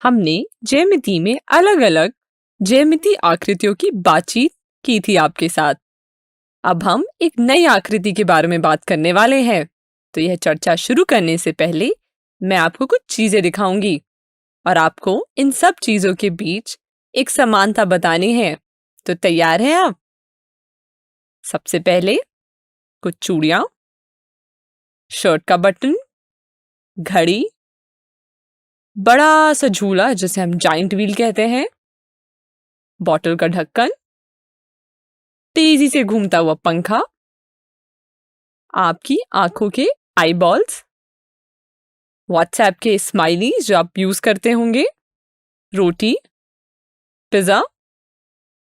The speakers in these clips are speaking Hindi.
हमने ज्यामिति में अलग अलग ज्यामिति आकृतियों की बातचीत की थी आपके साथ। अब हम एक नई आकृति के बारे में बात करने वाले हैं। तो यह चर्चा शुरू करने से पहले मैं आपको कुछ चीजें दिखाऊंगी और आपको इन सब चीजों के बीच एक समानता बतानी है। तो तैयार हैं आप? सबसे पहले कुछ चूड़ियां, शर्ट का बटन, घड़ी, बड़ा सा झूला जिसे हम जाइंट व्हील कहते हैं, बॉटल का ढक्कन, तेजी से घूमता हुआ पंखा, आपकी आंखों के आईबॉल्स, व्हाट्सएप के स्माइली जो आप यूज करते होंगे, रोटी, पिज्जा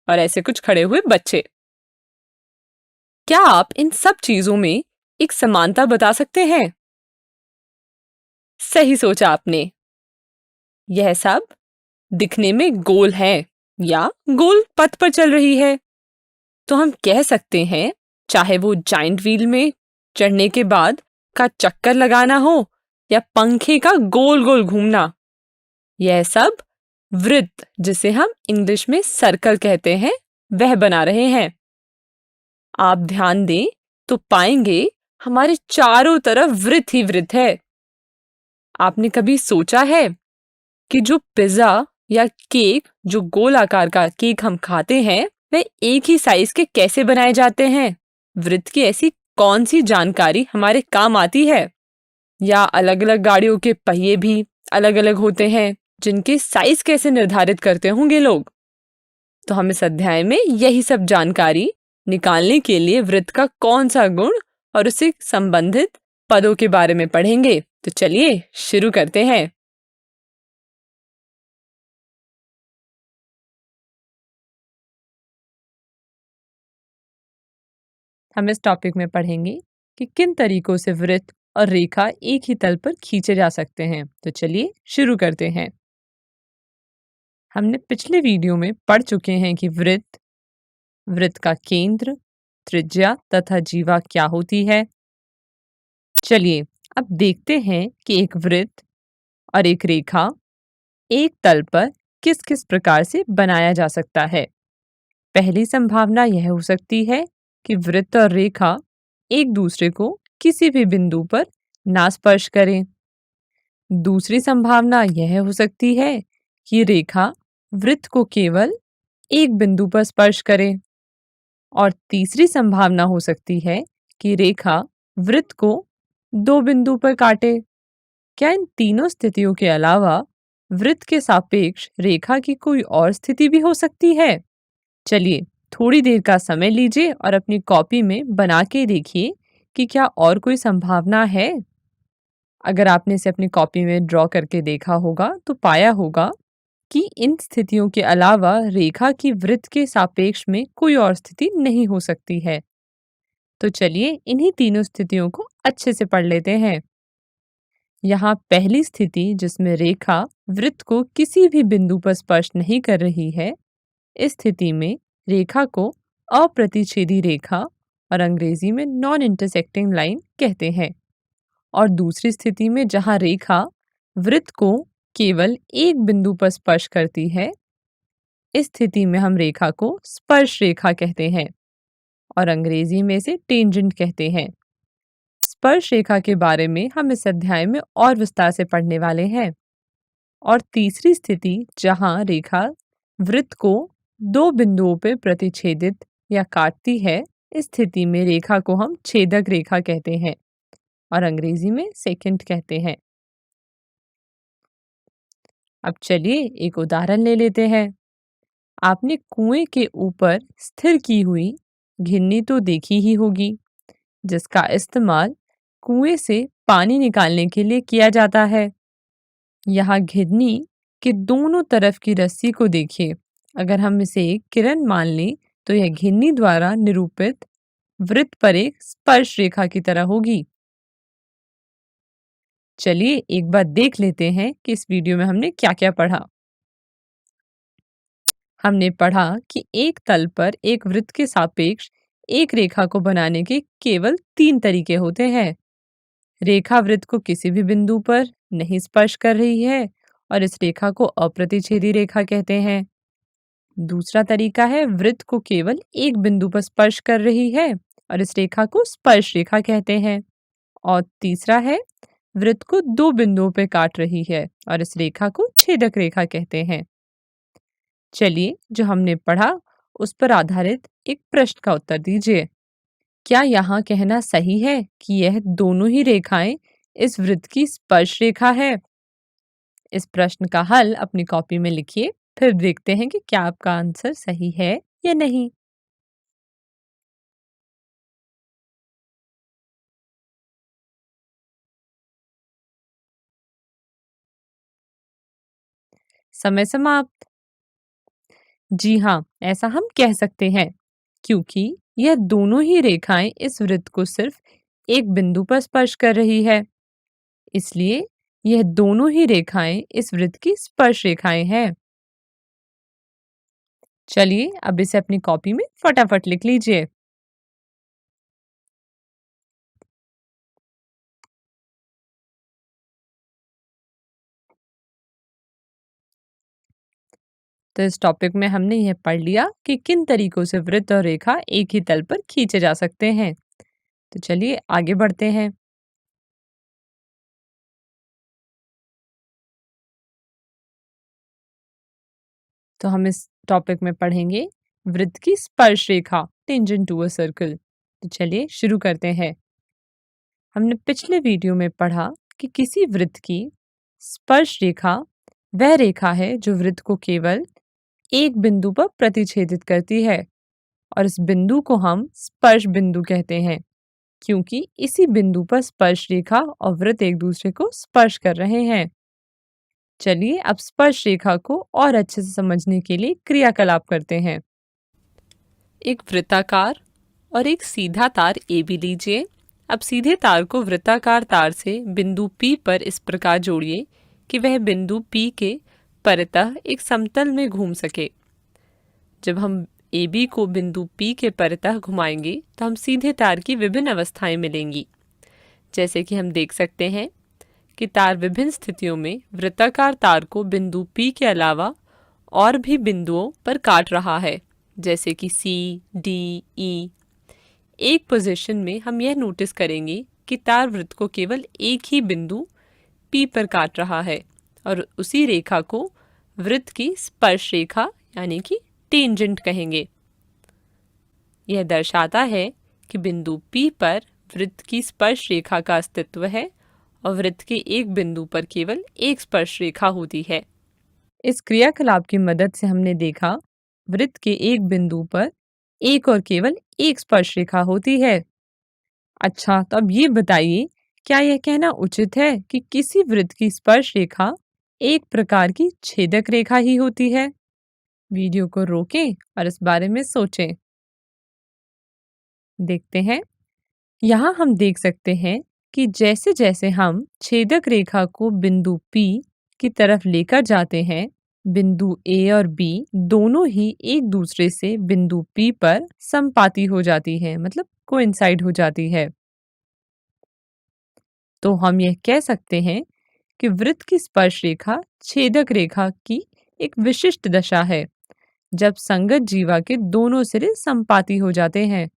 और ऐसे कुछ खड़े हुए बच्चे। क्या आप इन सब चीजों में एक समानता बता सकते हैं? सही सोचा आपने। यह सब दिखने में गोल है या गोल पथ पर चल रही है। तो हम कह सकते हैं, चाहे वो जाइंट व्हील में चढ़ने के बाद का चक्कर लगाना हो या पंखे का गोल गोल घूमना, यह सब वृत्त जिसे हम इंग्लिश में सर्कल कहते हैं वह बना रहे हैं। आप ध्यान दें तो पाएंगे हमारे चारों तरफ वृत्त ही वृत्त है। आपने कभी सोचा है कि जो पिज्जा या केक, जो गोल आकार का केक हम खाते हैं, वे एक ही साइज के कैसे बनाए जाते हैं? वृत्त की ऐसी कौन सी जानकारी हमारे काम आती है? या अलग अलग गाड़ियों के पहिए भी अलग अलग होते हैं, जिनके साइज कैसे निर्धारित करते होंगे लोग? तो हम इस अध्याय में यही सब जानकारी निकालने के लिए वृत्त का कौन सा गुण और उससे संबंधित पदों के बारे में पढ़ेंगे। तो चलिए शुरू करते हैं। हम इस टॉपिक में पढ़ेंगे कि किन तरीकों से वृत्त और रेखा एक ही तल पर खींचे जा सकते हैं। तो चलिए शुरू करते हैं। हमने पिछले वीडियो में पढ़ चुके हैं कि वृत्त, वृत्त का केंद्र, त्रिज्या तथा जीवा क्या होती है। चलिए अब देखते हैं कि एक वृत्त और एक रेखा एक तल पर किस किस प्रकार से बनाया जा सकता है। पहली संभावना यह हो सकती है कि वृत्त और रेखा एक दूसरे को किसी भी बिंदु पर ना स्पर्श करें। दूसरी संभावना यह हो सकती है कि रेखा वृत्त को केवल एक बिंदु पर स्पर्श करे। और तीसरी संभावना हो सकती है कि रेखा वृत्त को दो बिंदु पर काटे। क्या इन तीनों स्थितियों के अलावा वृत्त के सापेक्ष रेखा की कोई और स्थिति भी हो सकती है? चलिए थोड़ी देर का समय लीजिए और अपनी कॉपी में बना के देखिए कि क्या और कोई संभावना है। अगर आपने इसे अपनी कॉपी में ड्रॉ करके देखा होगा तो पाया होगा कि इन स्थितियों के अलावा रेखा की वृत्त के सापेक्ष में कोई और स्थिति नहीं हो सकती है। तो चलिए इन्हीं तीनों स्थितियों को अच्छे से पढ़ लेते हैं। यहाँ पहली स्थिति जिसमें रेखा वृत्त को किसी भी बिंदु पर स्पर्श नहीं कर रही है, इस स्थिति में रेखा को अप्रतिच्छेदी रेखा और अंग्रेजी में नॉन इंटरसेक्टिंग लाइन कहते हैं। और दूसरी स्थिति में जहाँ रेखा वृत्त को केवल एक बिंदु पर स्पर्श करती है, इस स्थिति में हम रेखा को स्पर्श रेखा कहते हैं और अंग्रेजी में इसे टेंजेंट कहते हैं। स्पर्श रेखा के बारे में हम इस अध्याय में और विस्तार से पढ़ने वाले हैं। और तीसरी स्थिति जहाँ रेखा वृत्त को दो बिंदुओं पर प्रतिच्छेदित या काटती है, इस स्थिति में रेखा को हम छेदक रेखा कहते हैं और अंग्रेजी में सेकेंट कहते हैं। अब चलिए एक उदाहरण ले लेते हैं। आपने कुएं के ऊपर स्थिर की हुई घिन्नी तो देखी ही होगी, जिसका इस्तेमाल कुएं से पानी निकालने के लिए किया जाता है। यहाँ घिन्नी के दोनों तरफ की रस्सी को देखिए। अगर हम इसे एक किरण मान लें तो यह घिन्नी द्वारा निरूपित वृत्त पर एक स्पर्श रेखा की तरह होगी। चलिए एक बार देख लेते हैं कि इस वीडियो में हमने क्या क्या पढ़ा। हमने पढ़ा कि एक तल पर एक वृत्त के सापेक्ष एक रेखा को बनाने के केवल 3 तरीके होते हैं। रेखा वृत्त को किसी भी बिंदु पर नहीं स्पर्श कर रही है और इस रेखा को अप्रतिच्छेदी रेखा कहते हैं। दूसरा तरीका है वृत्त को केवल एक बिंदु पर स्पर्श कर रही है और इस रेखा को स्पर्श रेखा कहते हैं। और तीसरा है वृत्त को दो बिंदुओं पर काट रही है और इस रेखा को छेदक रेखा कहते हैं। चलिए जो हमने पढ़ा उस पर आधारित एक प्रश्न का उत्तर दीजिए। क्या यहाँ कहना सही है कि यह दोनों ही रेखाएं इस वृत्त की स्पर्श रेखा है? इस प्रश्न का हल अपनी कॉपी में लिखिए, फिर देखते हैं कि क्या आपका आंसर सही है या नहीं। समय समाप्त। जी हाँ, ऐसा हम कह सकते हैं क्योंकि यह दोनों ही रेखाएं इस वृत्त को सिर्फ एक बिंदु पर स्पर्श कर रही है, इसलिए यह दोनों ही रेखाएं इस वृत्त की स्पर्श रेखाएं हैं। चलिए अब इसे अपनी कॉपी में फटाफट लिख लीजिए। तो इस टॉपिक में हमने यह पढ़ लिया कि किन तरीकों से वृत्त और रेखा एक ही तल पर खींचे जा सकते हैं। तो चलिए आगे बढ़ते हैं। तो हम इस टॉपिक में पढ़ेंगे वृत्त की स्पर्श रेखा, टेंजेंट टू अ सर्कल। तो चलिए शुरू करते हैं। हमने पिछले वीडियो में पढ़ा कि किसी वृत्त की स्पर्श रेखा वह रेखा है जो वृत्त को केवल एक बिंदु पर प्रतिच्छेदित करती है और इस बिंदु को हम स्पर्श बिंदु कहते हैं क्योंकि इसी बिंदु पर स्पर्श रेखा और वृत्त एक दूसरे को स्पर्श कर रहे हैं। चलिए अब स्पर्श रेखा को और अच्छे से समझने के लिए क्रियाकलाप करते हैं। एक वृत्ताकार और एक सीधा तार AB लीजिए। अब सीधे तार को वृत्ताकार तार से बिंदु P पर इस प्रकार जोड़िए कि वह बिंदु P के परितः एक समतल में घूम सके। जब हम AB को बिंदु P के परितः घुमाएंगे तो हम सीधे तार की विभिन्न अवस्थाएं मिलेंगी। जैसे कि हम देख सकते हैं कि तार विभिन्न स्थितियों में वृत्ताकार तार को बिंदु P के अलावा और भी बिंदुओं पर काट रहा है, जैसे कि C, D, E। एक पोजीशन में हम यह नोटिस करेंगे कि तार वृत्त को केवल एक ही बिंदु P पर काट रहा है और उसी रेखा को वृत्त की स्पर्श रेखा यानी कि टेंजेंट कहेंगे। यह दर्शाता है कि बिंदु P पर वृत्त की स्पर्श रेखा का अस्तित्व है और वृत्त के एक बिंदु पर केवल एक स्पर्श रेखा होती है। इस क्रियाकलाप की मदद से हमने देखा वृत्त के एक बिंदु पर एक और केवल एक स्पर्श रेखा होती है। अच्छा, तो अब ये बताइए क्या यह कहना उचित है कि किसी वृत्त की स्पर्श रेखा एक प्रकार की छेदक रेखा ही होती है? वीडियो को रोकें और इस बारे में सोचें। देखते हैं। यहाँ हम देख सकते हैं कि जैसे जैसे हम छेदक रेखा को बिंदु P की तरफ लेकर जाते हैं, बिंदु A और B दोनों ही एक दूसरे से बिंदु P पर संपाती हो जाती है, मतलब कोइंसाइड हो जाती है। तो हम यह कह सकते हैं कि वृत्त की स्पर्श रेखा छेदक रेखा की एक विशिष्ट दशा है, जब संगत जीवा के दोनों सिरे संपाती हो जाते हैं।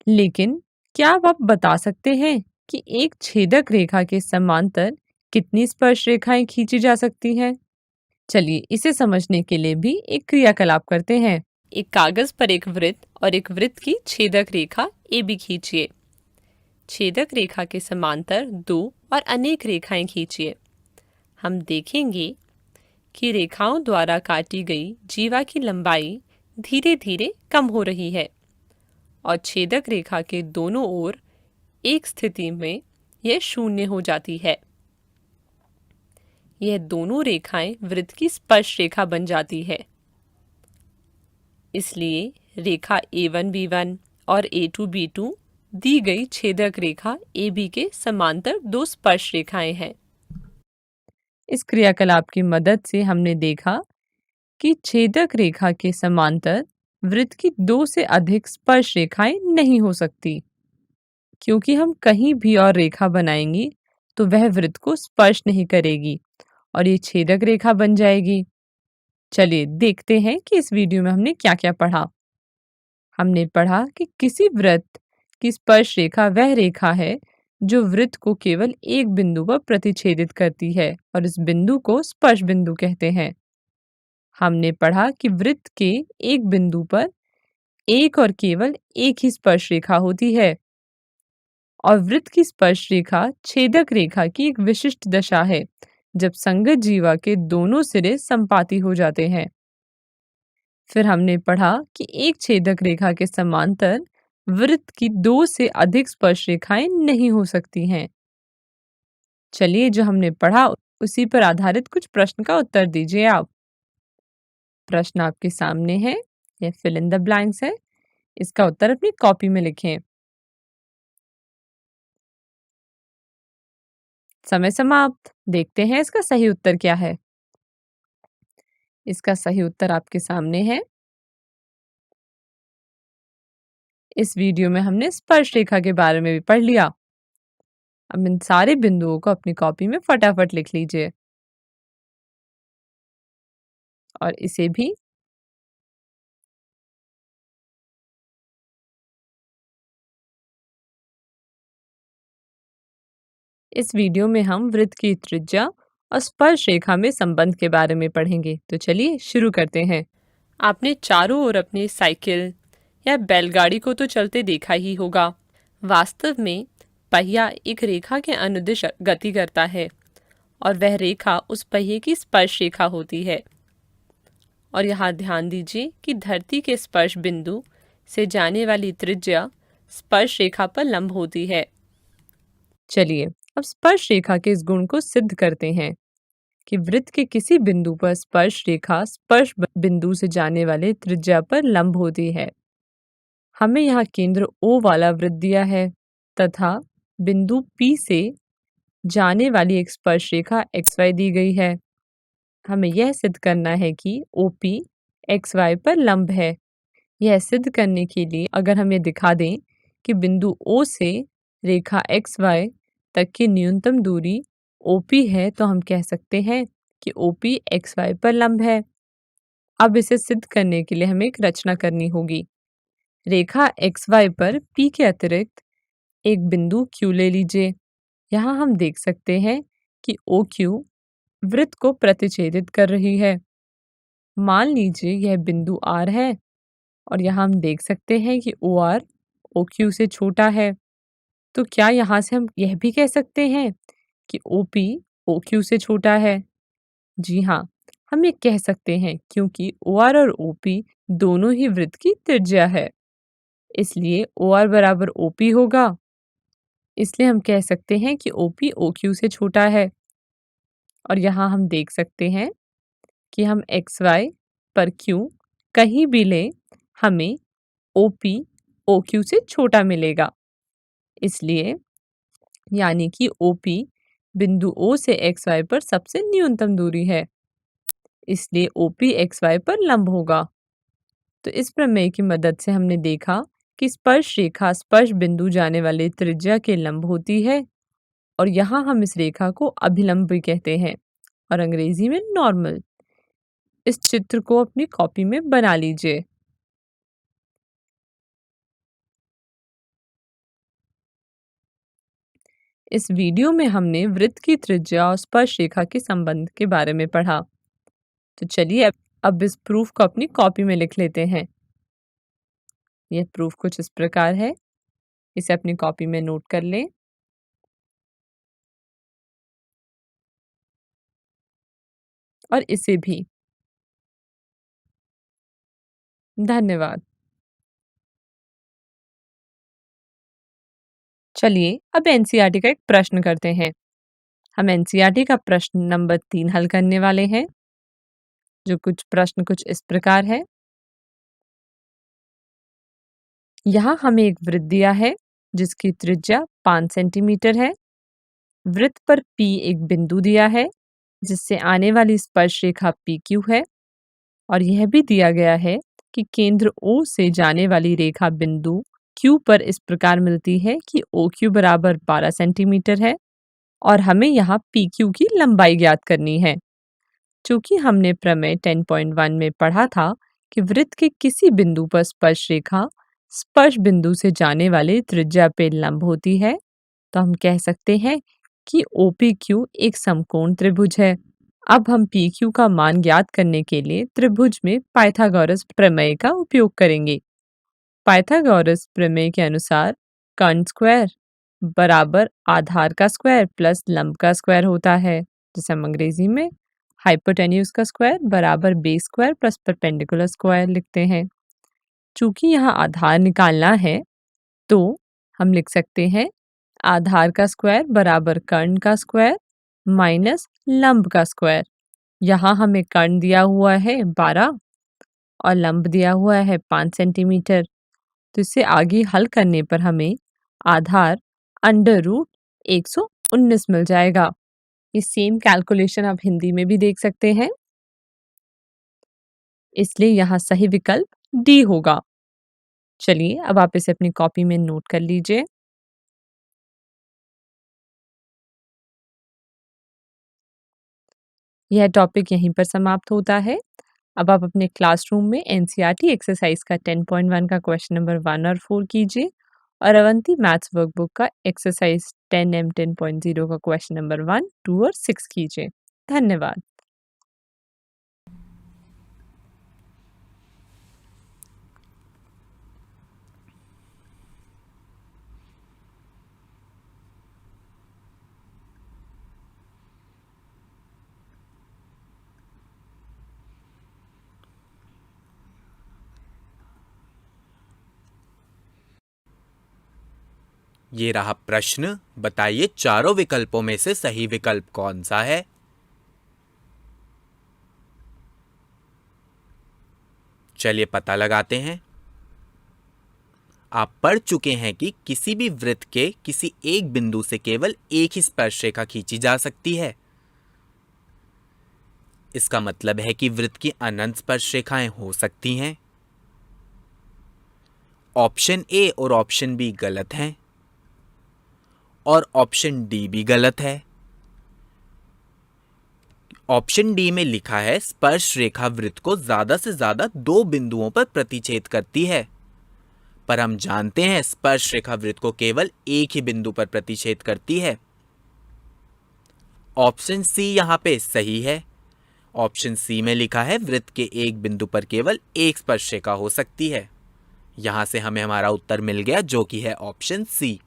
लेकिन क्या आप बता सकते हैं कि एक छेदक रेखा के समांतर कितनी स्पर्श रेखाएं खींची जा सकती हैं? चलिए इसे समझने के लिए भी एक क्रियाकलाप करते हैं। एक कागज पर एक वृत्त और एक वृत्त की छेदक रेखा AB खींचिए। छेदक रेखा के समांतर दो और अनेक रेखाएं खींचिए। हम देखेंगे कि रेखाओं द्वारा काटी गई जीवा की लंबाई धीरे धीरे कम हो रही है और छेदक रेखा के दोनों ओर एक स्थिति में यह शून्य हो जाती है। यह दोनों रेखाएं वृत्त की स्पर्श रेखा बन जाती है। इसलिए रेखा A1B1 और A2B2 दी गई छेदक रेखा AB के समांतर दो स्पर्श रेखाएं हैं। इस क्रियाकलाप की मदद से हमने देखा कि छेदक रेखा के समांतर वृत्त की दो से अधिक स्पर्श रेखाएं नहीं हो सकती, क्योंकि हम कहीं भी और रेखा बनाएंगे तो वह वृत्त को स्पर्श नहीं करेगी और ये छेदक रेखा बन जाएगी। चलिए देखते हैं कि इस वीडियो में हमने क्या-क्या पढ़ा। हमने पढ़ा कि किसी वृत्त की स्पर्श रेखा वह रेखा है जो वृत्त को केवल एक बिंदु पर प्रतिच्छेदित करती है और इस बिंदु को स्पर्श बिंदु कहते हैं। हमने पढ़ा कि वृत्त के एक बिंदु पर एक और केवल एक ही स्पर्श रेखा होती है और वृत्त की स्पर्श रेखा छेदक रेखा की एक विशिष्ट दशा है जब संगत जीवा के दोनों सिरे संपाती हो जाते हैं। फिर हमने पढ़ा कि एक छेदक रेखा के समांतर वृत्त की दो से अधिक स्पर्श रेखाएं नहीं हो सकती हैं। चलिए जो हमने पढ़ा उसी पर आधारित कुछ प्रश्न का उत्तर दीजिए आप। प्रश्न आपके सामने है, यह फिल इन द ब्लैंक्स है। इसका उत्तर अपनी कॉपी में लिखें। समय समाप्त। देखते हैं इसका सही उत्तर क्या है। इसका सही उत्तर आपके सामने है। इस वीडियो में हमने स्पर्श रेखा के बारे में भी पढ़ लिया। अब इन सारे बिंदुओं को अपनी कॉपी में फटाफट लिख लीजिए और इसे भी। इस वीडियो में हम वृत्त की त्रिज्या और स्पर्श रेखा में संबंध के बारे में पढ़ेंगे। तो चलिए शुरू करते हैं। आपने चारों ओर अपनी साइकिल या बैलगाड़ी को तो चलते देखा ही होगा। वास्तव में पहिया एक रेखा के अनुदिश गति करता है और वह रेखा उस पहिए की स्पर्श रेखा होती है। और यहाँ ध्यान दीजिए कि धरती के स्पर्श बिंदु से जाने वाली त्रिज्या स्पर्श रेखा पर लंब होती है। चलिए अब स्पर्श रेखा के इस गुण को सिद्ध करते हैं कि वृत्त के किसी बिंदु पर स्पर्श रेखा स्पर्श बिंदु से जाने वाले त्रिज्या पर लंब होती है। हमें यहाँ केंद्र O वाला वृत्त दिया है तथा बिंदु P से जाने वाली एक स्पर्श रेखा XY दी गई है। हमें यह सिद्ध करना है कि OP XY पर लंब है। यह सिद्ध करने के लिए अगर हम ये दिखा दें कि बिंदु O से रेखा XY तक की न्यूनतम दूरी OP है तो हम कह सकते हैं कि OP XY पर लंब है। अब इसे सिद्ध करने के लिए हमें एक रचना करनी होगी। रेखा XY पर P के अतिरिक्त एक बिंदु Q ले लीजिए। यहाँ हम देख सकते हैं कि OQ वृत्त को प्रतिच्छेदित कर रही है। मान लीजिए यह बिंदु R है और यहाँ हम देख सकते हैं कि OR OQ से छोटा है। तो क्या यहाँ से हम यह भी कह सकते हैं कि OP OQ से छोटा है? जी हाँ, हम ये कह सकते हैं क्योंकि OR और OP दोनों ही वृत्त की त्रिज्या है। इसलिए OR बराबर OP होगा। इसलिए हम कह सकते हैं कि OP OQ से छोटा है। और यहाँ हम देख सकते हैं कि हम XY पर Q कहीं भी लें, हमें OP OQ से छोटा मिलेगा। इसलिए यानी कि OP बिंदु O से XY पर सबसे न्यूनतम दूरी है। इसलिए OP XY पर लंब होगा। तो इस प्रमेय की मदद से हमने देखा कि स्पर्श रेखा स्पर्श बिंदु जाने वाले त्रिज्या के लंब होती है और यहाँ हम इस रेखा को अभिलंब भी कहते हैं और अंग्रेजी में नॉर्मल। इस चित्र को अपनी कॉपी में बना लीजिए। इस वीडियो में हमने वृत्त की त्रिज्या और स्पर्श रेखा के संबंध के बारे में पढ़ा। तो चलिए अब इस प्रूफ को अपनी कॉपी में लिख लेते हैं। यह प्रूफ कुछ इस प्रकार है। इसे अपनी कॉपी में नोट कर लें। और इसे भी। धन्यवाद। चलिए अब एनसीईआरटी का एक प्रश्न करते हैं। हम एनसीईआरटी का प्रश्न नंबर 3 हल करने वाले हैं। जो प्रश्न कुछ इस प्रकार है। यहाँ हमें एक वृत्त दिया है जिसकी त्रिज्या 5 सेंटीमीटर है। वृत्त पर P एक बिंदु दिया है जिससे आने वाली स्पर्श रेखा PQ है और यह भी दिया गया है कि केंद्र O से जाने वाली रेखा बिंदु Q पर इस प्रकार मिलती है कि OQ बराबर 12 सेंटीमीटर है और हमें यहाँ PQ की लंबाई ज्ञात करनी है। चूंकि हमने प्रमेय 10.1 में पढ़ा था कि वृत्त के किसी बिंदु पर स्पर्श रेखा स्पर्श बिंदु से जाने वाले त्रिज्या पे लंब होती है, तो हम कह सकते हैं कि OPQ एक समकोण त्रिभुज है। अब हम PQ का मान ज्ञात करने के लिए त्रिभुज में पाइथागोरस प्रमेय का उपयोग करेंगे। पाइथागोरस प्रमेय के अनुसार कर्ण स्क्वायर बराबर आधार का स्क्वायर प्लस लंब का स्क्वायर होता है, जिसे हम अंग्रेजी में हाइपोटेन्यूज का स्क्वायर बराबर base square plus perpendicular square लिखते हैं। चूंकि यहाँ आधार निकालना है, तो हम लिख सकते हैं आधार का स्क्वायर बराबर कर्ण का स्क्वायर माइनस लंब का स्क्वायर। यहाँ हमें कर्ण दिया हुआ है 12 और लंब दिया हुआ है 5 सेंटीमीटर। तो इसे आगे हल करने पर हमें आधार √119 मिल जाएगा। ये सेम कैलकुलेशन आप हिंदी में भी देख सकते हैं, इसलिए यहाँ सही विकल्प डी होगा। चलिए अब आप इसे अपनी कॉपी में नोट कर लीजिए। यह टॉपिक यहीं पर समाप्त होता है। अब आप अपने क्लासरूम में एनसीईआरटी एक्सरसाइज का 10.1 का क्वेश्चन नंबर 1 और 4 कीजिए और अवंती मैथ्स वर्कबुक का एक्सरसाइज 10M 10.0 का क्वेश्चन नंबर 1, 2 और 6 कीजिए। धन्यवाद। ये रहा प्रश्न, बताइए चारों विकल्पों में से सही विकल्प कौन सा है। चलिए पता लगाते हैं। आप पढ़ चुके हैं कि किसी भी वृत्त के किसी एक बिंदु से केवल एक ही स्पर्श रेखा खींची जा सकती है। इसका मतलब है कि वृत्त की अनंत स्पर्श रेखाएं हो सकती हैं। ऑप्शन ए और ऑप्शन बी गलत हैं और ऑप्शन डी भी गलत है। ऑप्शन डी में लिखा है स्पर्श रेखा वृत्त को ज्यादा से ज्यादा 2 बिंदुओं पर प्रतिच्छेद करती है, पर हम जानते हैं स्पर्श रेखा वृत्त को केवल एक ही बिंदु पर प्रतिच्छेद करती है। ऑप्शन सी यहां पे सही है। ऑप्शन सी में लिखा है वृत्त के एक बिंदु पर केवल एक स्पर्श रेखा हो सकती है। यहां से हमें हमारा उत्तर मिल गया, जो कि है ऑप्शन सी।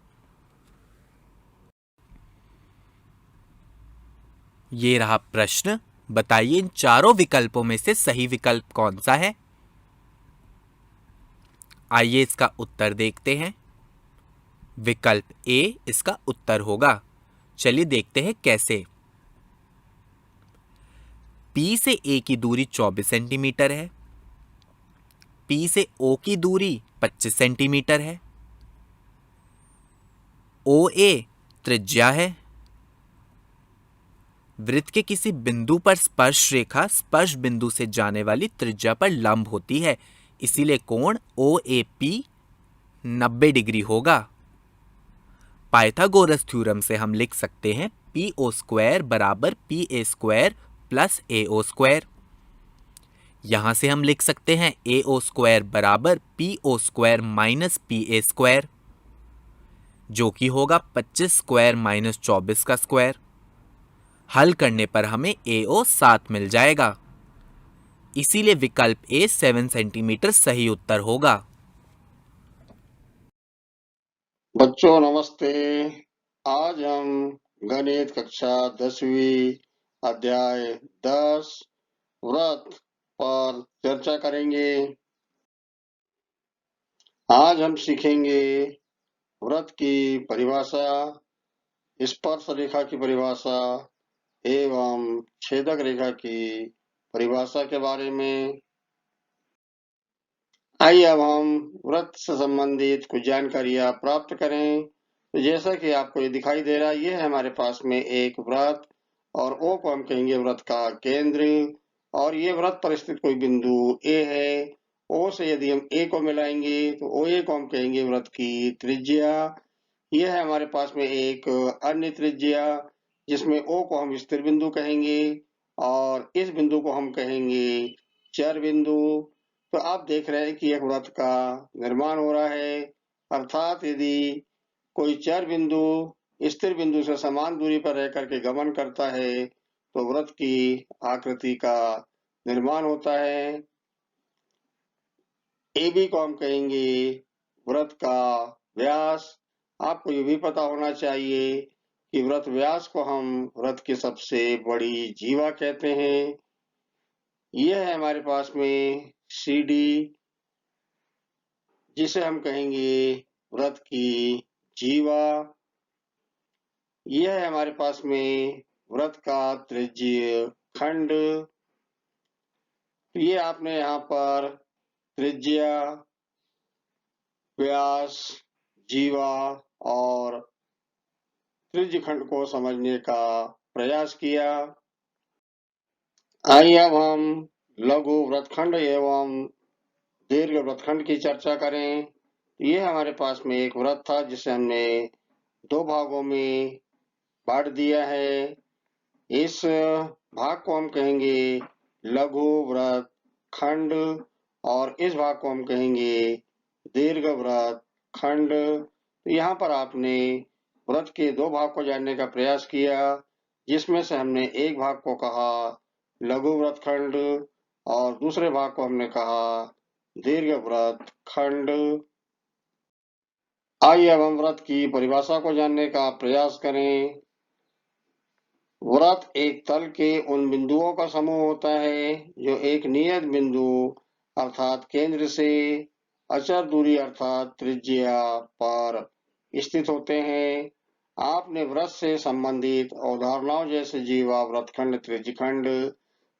ये रहा प्रश्न, बताइए इन चारों विकल्पों में से सही विकल्प कौन सा है। आइए इसका उत्तर देखते हैं। विकल्प ए इसका उत्तर होगा। चलिए देखते हैं कैसे। P से A की दूरी 24 सेंटीमीटर है। P से O की दूरी 25 सेंटीमीटर है। OA त्रिज्या है। वृत्त के किसी बिंदु पर स्पर्श रेखा स्पर्श बिंदु से जाने वाली त्रिज्या पर लंब होती है, इसीलिए कोण OAP 90 डिग्री होगा। पाइथागोरस थ्योरम से हम लिख सकते हैं PO स्क्वायर बराबर PA square plus AO square. यहां से हम लिख सकते हैं AO स्क्वायर बराबर PO square minus PA square, जो कि होगा 25 स्क्वायर माइनस 24 का स्क्वायर। हल करने पर हमें AO 7 मिल जाएगा, इसीलिए विकल्प A 7 सेंटीमीटर सही उत्तर होगा। बच्चों नमस्ते। आज हम गणित कक्षा 10वीं अध्याय 10 व्रत पर चर्चा करेंगे। आज हम सीखेंगे व्रत की परिभाषा, स्पर्श रेखा की परिभाषा एवं छेदक रेखा की परिभाषा के बारे में। आइए अब हम व्रत से संबंधित कुछ जानकारियां प्राप्त करें। तो जैसा कि आपको ये दिखाई दे रहा है, ये है हमारे पास में एक वृत्त और O को हम कहेंगे वृत्त का केंद्र, और ये वृत्त पर स्थित कोई बिंदु A है। O से यदि हम A को मिलाएंगे तो OA को हम कहेंगे वृत्त की त्रिज्या। यह है हमारे पास में एक अन्य त्रिज्या जिसमें O को हम स्थिर बिंदु कहेंगे और इस बिंदु को हम कहेंगे चर बिंदु। तो आप देख रहे हैं कि एक वृत्त का निर्माण हो रहा है, अर्थात यदि कोई चर बिंदु स्थिर बिंदु से समान दूरी पर रह करके गमन करता है तो वृत्त की आकृति का निर्माण होता है। AB को हम कहेंगे वृत्त का व्यास। आपको ये भी पता होना चाहिए कि वृत्त व्यास को हम वृत्त की सबसे बड़ी जीवा कहते हैं। यह है हमारे पास में CD, जिसे हम कहेंगे वृत्त की जीवा। यह है हमारे पास में वृत्त का त्रिज्यीय खंड। ये आपने यहाँ पर त्रिज्या, व्यास, जीवा और त्रिज्य खंड को समझने का प्रयास किया। आइए अब हम लघु वृत्तखंड एवं दीर्घ वृत्तखंड की चर्चा करें। ये हमारे पास में एक वृत्त था जिसे हमने दो भागों में बांट दिया है। इस भाग को हम कहेंगे लघु वृत्त खंड और इस भाग को हम कहेंगे दीर्घ वृत्त खंड। तो यहाँ पर आपने वृत्त के दो भाग को जानने का प्रयास किया, जिसमें से हमने एक भाग को कहा लघु वृत्त खंड और दूसरे भाग को हमने कहा दीर्घ वृत्त खंड। आइए अब हम वृत्त की परिभाषा को जानने का प्रयास करें। वृत्त एक तल के उन बिंदुओं का समूह होता है जो एक नियत बिंदु अर्थात केंद्र से अचर दूरी अर्थात त्रिज्या पर स्थित होते हैं। आपने वृत्त से संबंधित अवधारणाओं जैसे जीवा, वृत्तखंड, त्रिज्यखंड,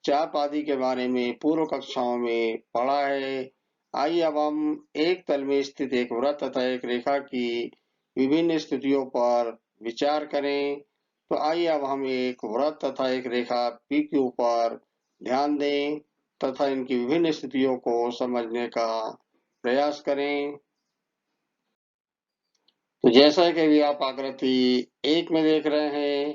चाप आदि के बारे में पूर्व कक्षाओं में पढ़ा है। आइए अब हम एक तल में स्थित एक वृत्त तथा एक रेखा की विभिन्न स्थितियों पर विचार करें। तो आइए अब हम एक वृत्त तथा एक रेखा PQ पर ध्यान दें तथा इनकी विभिन्न स्थितियों को समझने का प्रयास करें। तो जैसा कि अभी आप आकृति 1 में देख रहे हैं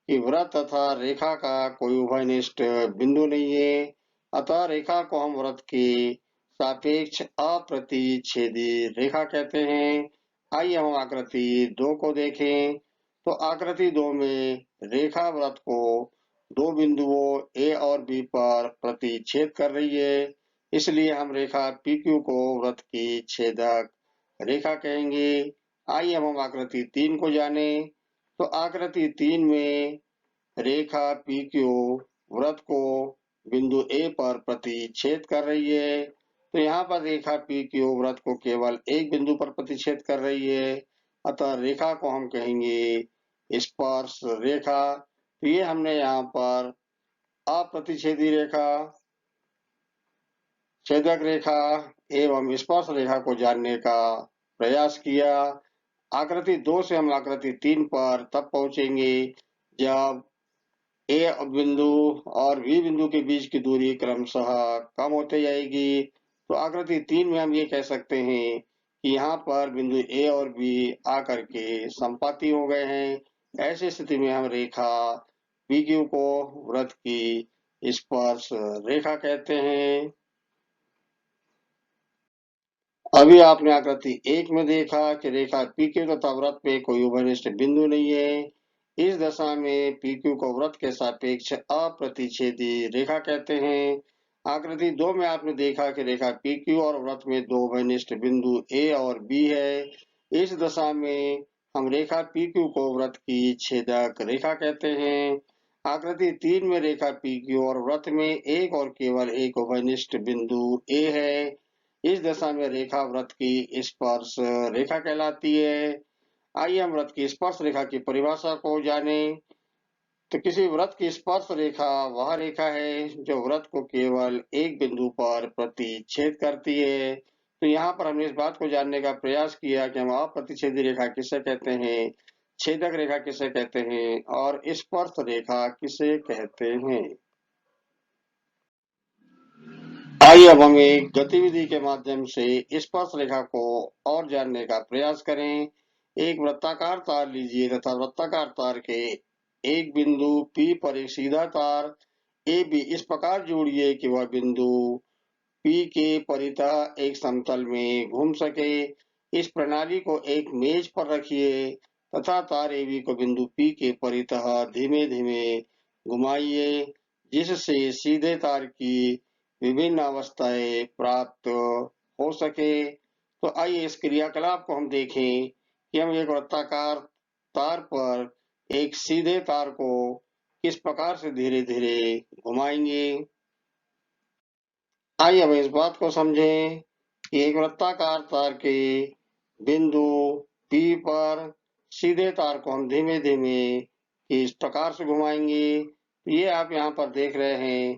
कि वृत्त तथा रेखा का कोई उभयनिष्ठ बिंदु नहीं है, अतः रेखा को हम वृत्त की सापेक्ष अप्रतिच्छेदी रेखा कहते हैं। आइए हम आकृति 2 को देखें। तो आकृति 2 में रेखा वृत्त को दो बिंदुओं A और B पर प्रतिच्छेद कर रही है, इसलिए हम रेखा PQ को वृत्त की छेदक रेखा कहेंगे। आइए हम आकृति 3 को जानें। तो आकृति 3 में रेखा PQ वृत्त को बिंदु A पर प्रतिच्छेद कर रही है। तो यहाँ पर रेखा PQ वृत्त को केवल एक बिंदु पर प्रतिच्छेद कर रही है, अतः रेखा को हम कहेंगे स्पर्श रेखा। तो ये हमने यहाँ पर अप्रतिच्छेदी रेखा, छेदक रेखा एवं स्पर्श रेखा को जानने का प्रयास किया। आकृति 2 से हम आकृति 3 पर तब पहुंचेंगे जब A बिंदु और B बिंदु के बीच की दूरी क्रमशः कम होते जाएगी। तो आकृति 3 में हम ये कह सकते हैं कि यहाँ पर बिंदु A और B आकर के संपाती हो गए हैं। ऐसी स्थिति में हम रेखा PQ को वृत्त की स्पर्श रेखा कहते हैं। अभी आपने आकृति 1 में देखा कि रेखा PQ तथा वृत्त में कोई उभयनिष्ठ बिंदु नहीं है। इस दशा में PQ को वृत्त के सापेक्ष अप्रतिच्छेदी रेखा कहते हैं। आकृति 2 में आपने देखा कि रेखा PQ और वृत्त में दो उभयनिष्ठ बिंदु A और B है। इस दशा में हम रेखा PQ को वृत्त की छेदक रेखा कहते हैं। आकृति 3 में रेखा PQ और वृत्त में एक और केवल एक उभयनिष्ठ बिंदु A है। इस दशा में रेखा वृत्त की स्पर्श रेखा कहलाती है। आइए हम वृत्त की स्पर्श रेखा की परिभाषा को जानें। तो किसी वृत्त की स्पर्श रेखा वह रेखा है जो वृत्त को केवल एक बिंदु पर प्रतिच्छेद करती है। तो यहाँ पर हमने इस बात को जानने का प्रयास किया कि हम अप्रतिच्छेदी रेखा किसे कहते हैं, छेदक रेखा किसे कहते हैं और स्पर्श रेखा किसे कहते हैं। आइए अब हम एक गतिविधि के माध्यम से स्पर्श रेखा को और जानने का प्रयास करें। एक वृत्ताकार तार लीजिए तथा वृत्ताकार तार के एक बिंदु P पर एक सीधा तार ए बी इस प्रकार जोड़िए कि वह बिंदु P के परितः एक समतल में घूम सके। इस प्रणाली को एक मेज पर रखिए तथा तार AB को बिंदु P के परितः धीमे-धीमे घुमाइए, जिससे सीधे तार की विभिन्न अवस्थाएं प्राप्त हो सके। तो आइए इस क्रियाकलाप को हम देखें कि हम एक वृत्ताकार तार पर एक सीधे तार को किस प्रकार से धीरे-धीरे घुमाएंगे। आइए अब इस बात को समझें कि एक वृत्ताकार तार के बिंदु P पर सीधे तार को हम धीमे-धीमे इस प्रकार से घुमाएंगे। ये आप यहाँ पर देख रहे हैं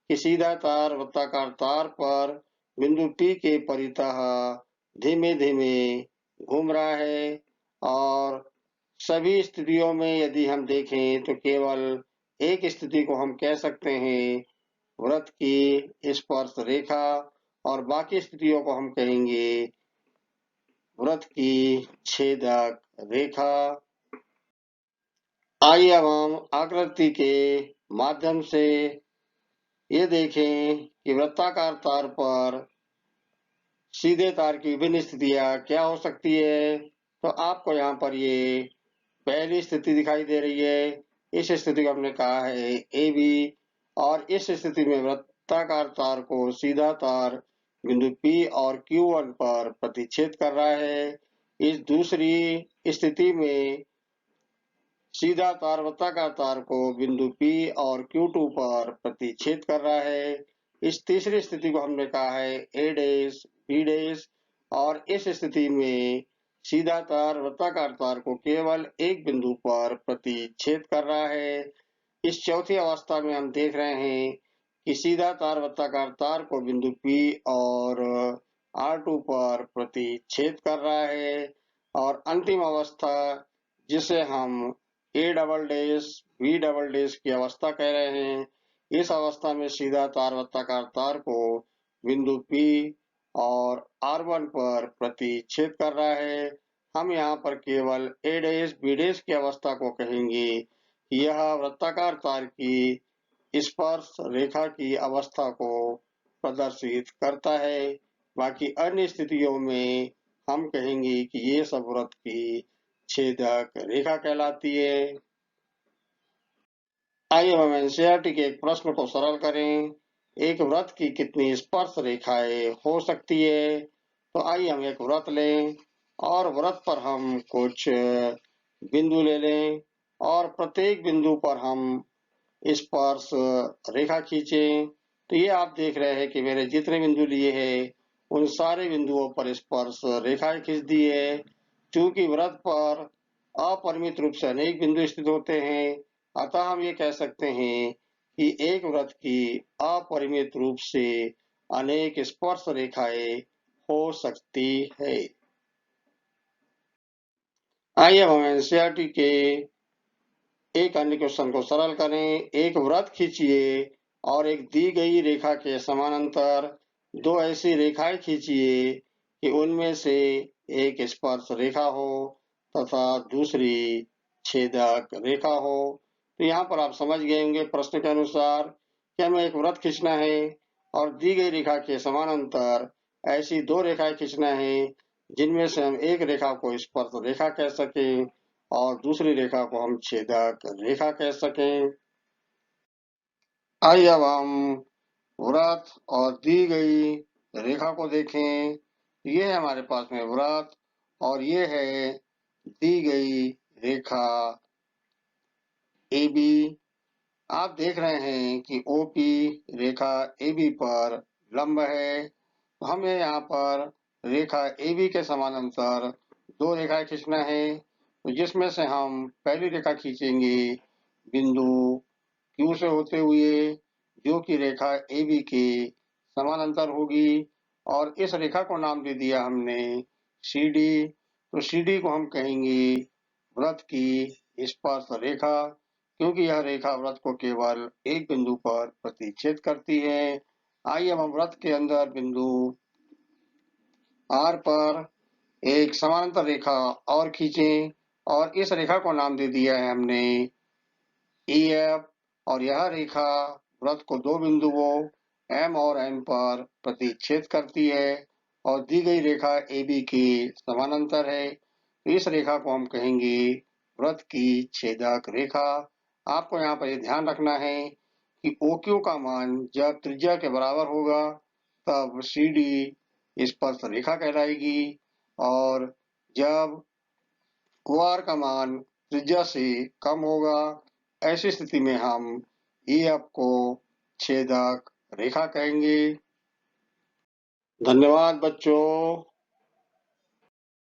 कि सीधा तार वृत्ताकार तार पर बिंदु P के परितः धीमे-धीमे घूम रहा है और सभी स्थितियों में यदि हम देखें तो केवल एक स्थिति को हम कह सकते हैं वृत्त की स्पर्श रेखा और बाकी स्थितियों को हम कहेंगे वृत्त की छेदक रेखा। आइए अब हम आकृति के माध्यम से ये देखें कि वृत्ताकार तार पर सीधे तार की विभिन्न स्थितियां क्या हो सकती है। तो आपको यहाँ पर ये पहली स्थिति दिखाई दे रही है। इस स्थिति को हमने कहा है ए बी और इस स्थिति में वृत्ताकार तार को सीधा तार बिंदु P और Q1 पर प्रतिच्छेद कर रहा है। इस दूसरी स्थिति में सीधा तार वृत्ताकार तार को बिंदु P और Q2 पर प्रतिच्छेद कर रहा है। इस तीसरी स्थिति को हमने कहा है A डैश B डैश और इस स्थिति में सीधा तार वृत्ताकार तार को केवल एक बिंदु पर प्रतिच्छेद कर रहा है। इस चौथी अवस्था में हम देख रहे हैं कि सीधा तार वृत्ताकार तार को बिंदु P और R2 पर प्रतिच्छेद कर रहा है और अंतिम अवस्था जिसे हम A double dash B double dash की अवस्था कह रहे हैं, इस अवस्था में सीधा तार वृत्ताकार तार को बिंदु P और R1 पर प्रतिच्छेद कर रहा है। हम यहाँ पर केवल A डैश B डैश की अवस्था को कहेंगे। यह वृत्ताकार तार की स्पर्श रेखा की अवस्था को प्रदर्शित करता है। बाकी अन्य स्थितियों में हम कहेंगे कि ये सब वृत्त की छेदक रेखा कहलाती है। आइए हम एनसीईआरटी के एक प्रश्न को सरल करें। एक वृत्त की कितनी स्पर्श रेखाएं हो सकती है। तो आइए हम एक वृत्त लें और वृत्त पर हम कुछ बिंदु ले लें और प्रत्येक बिंदु पर हम स्पर्श रेखा खींचें। तो ये आप देख रहे हैं कि मैंने जितने बिंदु लिए हैं उन सारे बिंदुओं पर स्पर्श रेखाएं खींच दी है। चूंकि वृत्त पर अपरिमित रूप से अनेक बिंदु स्थित होते हैं, अतः हम ये कह सकते हैं कि एक वृत्त की अपरिमित रूप से अनेक स्पर्श रेखाएं हो सकती है। आइए हम एनसीईआरटी के एक अन्य क्वेश्चन को सरल करें। एक वृत्त खींचिए और एक दी गई रेखा के समानांतर दो ऐसी रेखाएं खींचिए कि उनमें से एक स्पर्श रेखा हो तथा दूसरी छेदक रेखा हो। तो यहाँ पर आप समझ गए होंगे प्रश्न के अनुसार कि हमें एक वृत्त खींचना है और दी गई रेखा के समानांतर ऐसी दो रेखाएं खींचना है जिनमें से हम एक रेखा को स्पर्श रेखा कह सकें और दूसरी रेखा को हम छेदक रेखा कह सकें। आइए अब हम वृत्त और दी गई रेखा को देखें। ये है हमारे पास में वृत्त और ये है दी गई रेखा AB। आप देख रहे हैं कि OP रेखा AB पर लंब है। तो हमें यहाँ पर रेखा AB के समानांतर दो रेखाएं खींचना है। तो जिसमें से हम पहली रेखा खींचेंगे बिंदु Q से होते हुए, जो कि रेखा AB के समानांतर होगी और इस रेखा को नाम दे दिया हमने CD। तो CD को हम कहेंगे वृत्त की स्पर्श रेखा, क्योंकि यह रेखा वृत्त को केवल एक बिंदु पर प्रतिच्छेद करती है। आइए हम वृत्त के अंदर बिंदु R पर एक समानांतर रेखा और खींचें और इस रेखा को नाम दे दिया है हमने EF और यह रेखा वृत्त को दो बिंदुओं M और N पर प्रतिच्छेद करती है और दी गई रेखा AB की समानांतर है। इस रेखा को हम कहेंगे वृत्त की छेदक रेखा। आपको यहाँ पर ये ध्यान रखना है कि OQ का मान जब त्रिज्या के बराबर होगा तब CD स्पर्श रेखा कहलाएगी और जब OR का मान त्रिज्या से कम होगा, ऐसी स्थिति में हम EF को छेदक रेखा कहेंगे। धन्यवाद बच्चों।